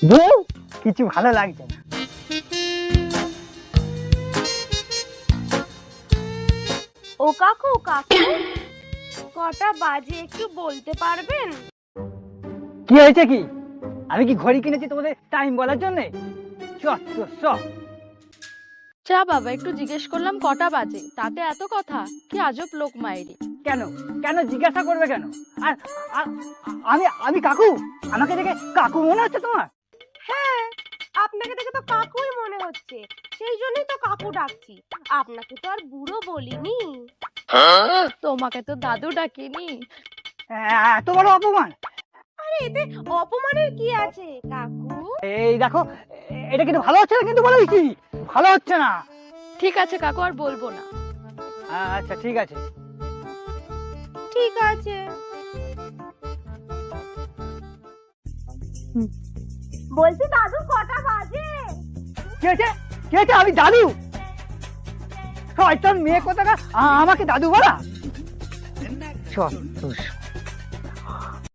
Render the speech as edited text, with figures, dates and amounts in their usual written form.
বউ কিছু ভালো লাগছে না। ও কাকু কাকু, কটা বাজে একটু বলতে পারবেন? কি হয়েছে কি? আমি কি ঘড়ি কিনেছি তোমাদের টাইম বলার জন্য? যা বাবা, একটু জিজ্ঞেস করলাম কটা বাজে, তাতে এত কথা? কি আজব লোক মায়েরি। কেন কেন জিজ্ঞাসা করবে কেন? আর আর- আমি আমি কাকু, আমাকে দেখে কাকু মনে হচ্ছে তোমার? হ্যাঁ, আপনাকে দেখে তো কাকুই মনে হচ্ছে, সেই জন্যই তো কাকু ডাকছি। আপনাকে তো আর বুড়ো বলিনি। তোমাকে তো দাদু ডাকিনি। এত বড় অপমান! আরে এতে অপমানের কি আছে কাকু? এই দেখো, এটা কিন্তু ভালো হচ্ছে না, কিন্তু বলে দিচ্ছি ভালো হচ্ছে না। ঠিক আছে কাকু, আর বলবো না। আচ্ছা ঠিক আছে। ঠিক আছে। বলছি দাদু কটা বাজে? কি হয়েছে? কি হয়েছে? আমি দাদু? শয়তান মেয়ে কোথাকার আমাকে দাদু বলা! চল